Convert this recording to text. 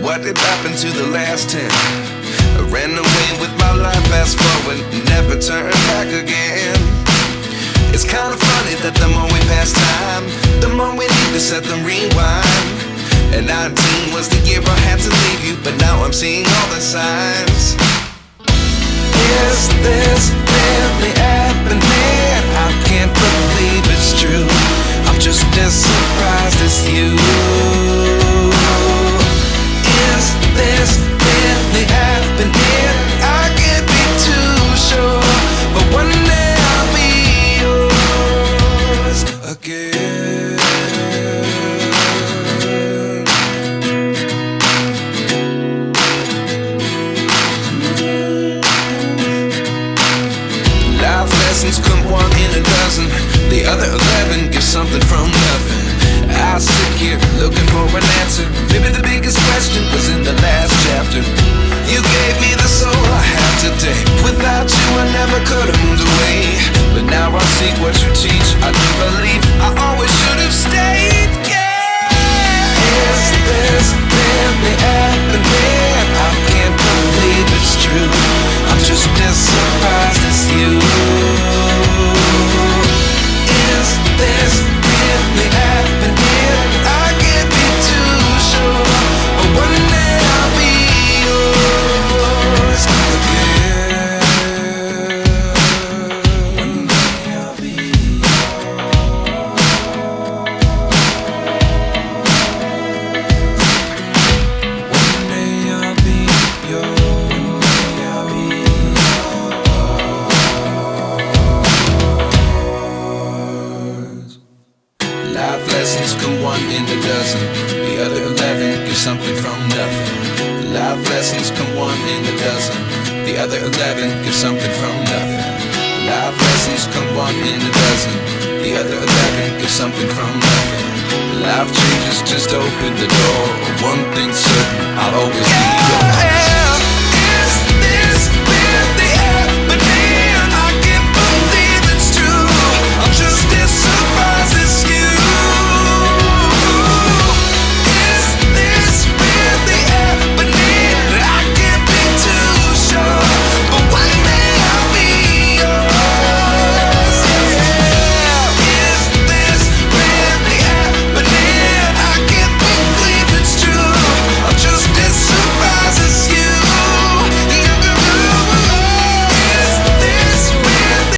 What did happen to the last 10? I ran away with my life, fast forward, never turn back again. It's kind of funny that the more we pass time, the more we need to set them rewind. And 19 was the year I had to leave you, but now I'm seeing all the signs. Is this really happening? I can't believe it's true. I'm just as surprised as you. Is this really happening? I can't be too sure, but one day I'll be yours again. Life lessons come one in a dozen. The other 11 get something from nothing. I sit here looking for an answer. Maybe the biggest question was in the last chapter. You gave me the soul I have today. Without you I never could have moved away. But now I see what you teach. I do believe I always should have stayed. Yeah. Is this really happening? I can't believe it's true. I'm just as surprised as you. Is this really happening? I can't be too sure, but one day I'll be yours again. One day I'll be One day I'll be yours. One day I'll be yours. Life lessons come one in a dozen. The other 11 get something from nothing. Life lessons come one in a dozen. The other 11 get something from nothing. Life lessons come one in a dozen. The other 11 get something from nothing. Life changes just open the door. One thing's certain, I'll always